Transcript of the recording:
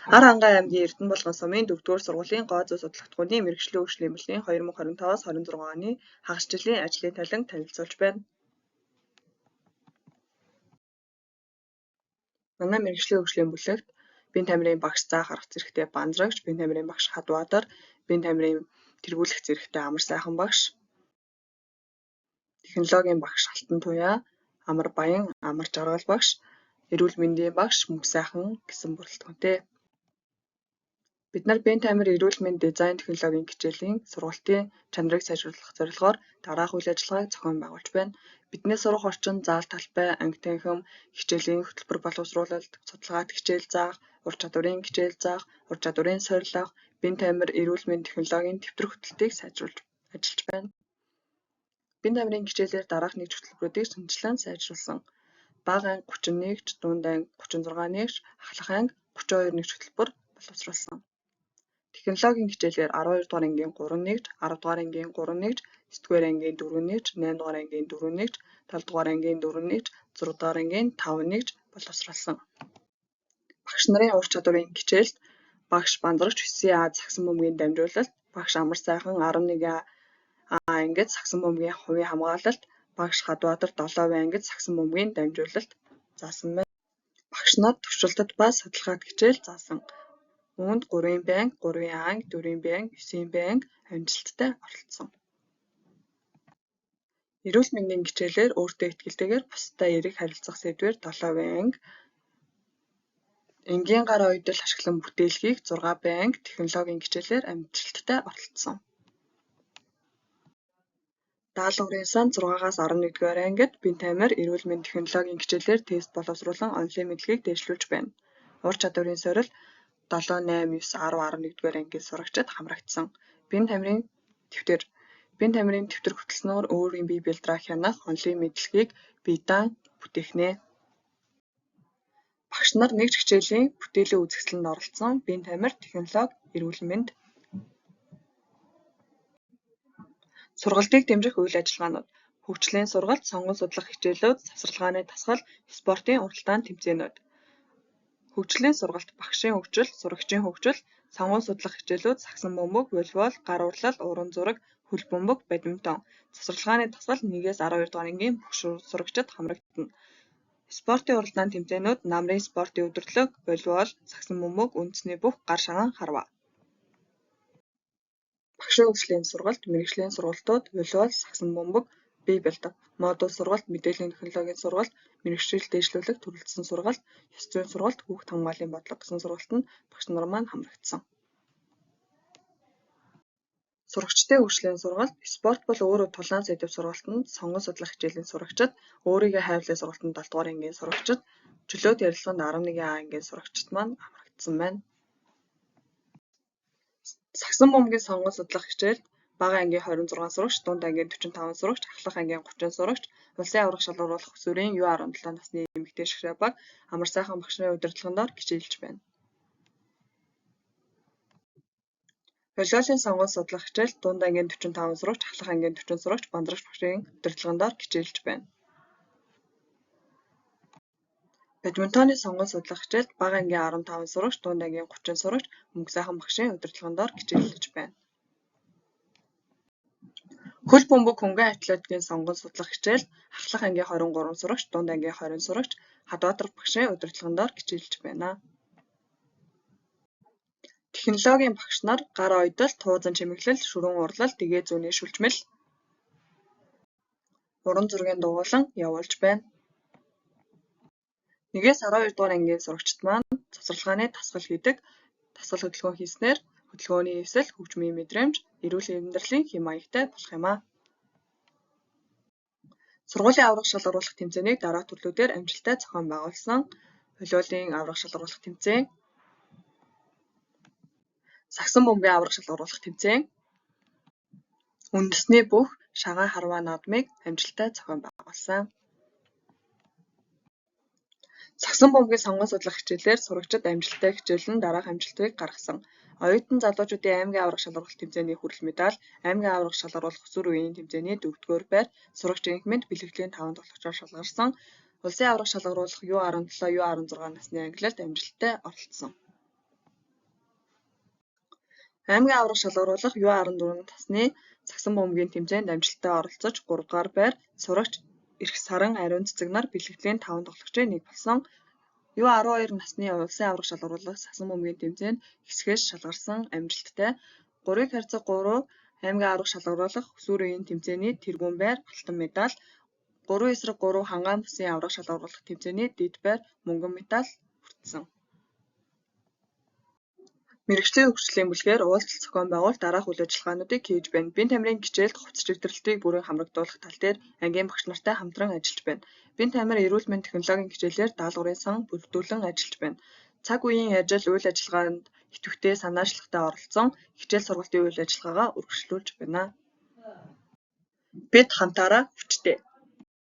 Ар хангай аймгийн Эрдэнэбулган сумын 4-р сургуулийн гоо зүй судлагдгууны мэргэжлийн хөгжлийн 2025-26 оны хагас жилийн ажлын талин танилцуулж байна. Манай мэргэжлийн хөгжлийн бүлэгт биеийн тамирын багш заа харах зэрэгтэй Банзрагч, биеийн тамирын багш Хадбаатар, биеийн тамирын тэргүүлэх зэрэгтэй Амар сайхан багш, технологийн багш Алтан Туяа, Амар Баян, Амар Жаргал багш, эрүүл мэндийн багш Мөнх сайхан гэсэн бүрэлдэхүүнтэй. Бид нар биеийн тамир эрүүл мэнд дизайн технологийн хичээлийн сургалтын чанарыг сайжруулах зорилгоор дараах үйл ажиллагааг зохион байгуулж байна. Бидний сурах орчин, заал талбай, анги танхим, хичээлийн хөтөлбөр боловсруулалт, судалгаат хичээл заах, ур чадварын хичээл заах, ур чадварын сорилго, биеийн тамир эрүүл мэнд технологийн дэвтэр хөтөлтийг сайжруулж ажиллаж байна. Биеийн тамирын хичээлээр дараах нэгж хөтөлбөрүүдийг шинжилэн сайжруулсан. Бага анги 31-ч, дунд анги 36-нэгч, ахлах анги 32 нэгж хөтөлбөр боловсруулсан. Технологийн хичээлээр 12 дугаар ангийн 3-нэгж, 10 дугаар ангийн 3-нэгж, 9-р ангийн 4-нэгж, 8 дугаар ангийн 4-нэгж, 7 дугаар ангийн 4-нэгж, 6 дугаар ангийн 5-нэгж боловсруулсан. Багш нарын ур чадварын хичээлд багш Банзрагч 9А Сагсан бөмбөгийн дамжуулалт, багш Амар сайхан 11А ангид Сагсан бөмбөгийн хувийн хамгаалалт, багш Хадбаатар 7В ангид Сагсан бөмбөгийн дамжуулалт заасан байна. Багш нар туршилтад ба судалгаат хичээл заасан. Үүнд 3-ын банги, 3-ын анги, 4-ийн банги, 9-ийн банги амжилттай оролцсон. Эрүүл мэндийн хичээлээр өөртөө итгэлтэйгээр бусдад эерэг харилцах сэдвээр 7В анги, энгийн гар оёдол ашиглан бүтээлгийг 6 банги технологийн хичээлээр амжилттай оролцсон. Даалгаврын сан 6-аас 11-р ангид биеийн тамир эрүүл мэнд технологийн хичээлээр тест боловсруулан онлын мэдлэгийг дээшлүүлж байна. Ур чадварын сорилт 7, 8, 9, 10, 11-р ангийн сурагчид хамрагдсан. Биеийн тамирын дэвтэр хөтөлснөөр өөрийн бие бэлдраа хянах онлын мэдлэгийг бие даан бүтээгнэ. Багш нар нэгж хичээлийн бүтээлийн үзэсгэлэнд оролцсон. Биеийн тамир технологи эрүүл мэнд сургалтыг дэмжих үйл ажиллагаанууд, хөгжлийн сургалт, сонгон судлах хичээлүүд, завсарлагын дасгал, спортын уралдаан тэмцээнүүд. Хөгжлийн сургалт, багшийн хөгжил, сурагчийн хөгжил, сонгон судлах хичээлүүд, сагсан бөмбөг, волейбол, гар урлал, уран зураг, хөл бөмбөг, бадминтон. Завсарлагын дасгал 1-ээс 12 дугаар ангийн бүх сурагчид хамрагдана. Спортын уралдаан тэмцээнүүд, намрын спортын өдрлөг, волейбол, сагсан бөмбөг, үндэсний бүх гар шаган харва. Багшийн хөгжлийн сургалт, мэргэжлийн сургалтууд, волейбол, сагсан бөмбөг, бие бэлдэх, модуль сургалт, мэдээллийн технологийн сургалт, мэргэжил дэвшлүүлэх төрөлжсөн сургалт, ёс зүйн сургалт, хүүхд хамгааллын бодлого гэсэн сургалтанд багш нар маань хамрагдсан. Сурагчдын хөгжлийн сургалт, спорт бол өөрөө тулаан сэдэв сургалтанд сонгон судлах хичээлийн сурагчид, өөрийгөө хайрлах сургалтанд 7 дугаар ангийн сурагчид, чөлөөт ярилцлаганд 11А ангийн сурагчид маань хамрагдсан байна. Сагсан бөмбөгийн сонгон судлах хичээлд бага ангийн 26 сурагч, дунд ангийн 45 сурагч, ахлах ангийн 30 сурагч, улсын аврах шалгаруулах усүрийн U17 насны эмэгтэй шагшаа баг Амар сайхан багш нарын удирдлагаар хичээлж байна. Волейболын сонгон судлах хичээлд дунд ангийн 45 сурагч, ахлах ангийн 40 сурагч Банзрагч багшийн удирдлагаар хичээлж байна. Бадминтоны сонгон судлах хичээлд бага ангийн 15 сурагч, дунд ангийн 30 сурагч Мөнх сайхан багшийн удирдлагаар хичээлж байна. Хөл бөмбөг хөнгөн атлетикийн сонгон судлах хичээлд ахлах ангийн 23 сурагч, дунд ангийн 20 сурагч Хадбаатар багшийн удирдлагаар хичээлж байна. Технологийн багш нар гар оёдол, туузан чимэглэл, шүрэн урлал, дэгээ зүүнний шүлжмэл, уран зургийн дугуйлан явуулж байна. 1-ээс 12 дугаар ангийн сурагчид маань завсарлагын дасгал хийдэг. Дасгал хөдөлгөөн хийснээр хөдөлгөөний эсэл, хөгжмийн мэдрэмж, эрүүл амьдралын хэм маягтай болох юм а. Сургуулийн аврах шалгаруулах тэмцээнийг дараах төрлүүдээр амжилттай зохион байгуулсан. Волейболын аврах шалгаруулах тэмцээн, сагсан бөмбөгийн аврах шалгаруулах тэмцээн, үндэсний бүх шагаан харваа наадмыг амжилттай зохион байгуулсан. Сагсан бөмбөгийн сонгон судлах хичээлээр сурагчид амжилттай хичээлэн дараах амжилтыг гаргасан. Оюутан залуучуудын аймгийн аврах шалгаруулах тэмцээний хүрэл медаль, аймгийн аврах шалгаруулах усүр үеийн тэмцээний 4-р байр, сурагч инхмэнд бэлгэдлийн 5 тоглогчоор шалгарсан. Улсын аврах шалгаруулах U17, U16 насны ангилалд амжилттай оролцсон. Аймгийн аварга шалгаруулах U14 насны цасан бөмбөгийн тэмцээнд амжилттай оролцож 3 дугаар байр сурагч Эрх Саран Ариун Цэцэг нар бэлтгэлийн 5 тоглогчийн нэг болсон. U12 насны улсын аварга шалгаруулах цасан бөмбөгийн тэмцээнд хэсгээс шалгарсан амжилттай 3x3 аймгийн аварга шалгаруулах өсвөр үеийн тэмцээний тэргүүн байр алтан медаль, 3x3 хангаан бүсийн аварга шалгаруулах тэмцээний дэд байр мөнгөн медаль хүртсэн. Мэргэжлийн хөгжлийн бүлгээр уулзалт зохион байгуул дараах үйл ажиллагаануудыг хийж байна. Бие тамирын хичээлд хувцас чигтрэлтийг бүрэн хамрагдуулах тал дээр ангийн багш нартай хамтран ажиллаж байна. Бие тамир эрүүл мэндийн технологийн хичээлээр даалгаврын сан бүрдүүлэн ажиллаж байна. Цаг үеийн ажил үйл ажиллагаанд идэвхтэй санаачлахтай оролцсон хичээл сургалтын үйл ажиллагаагаа үргэлжлүүлж байна. Бид хамтаараа хүчтэй.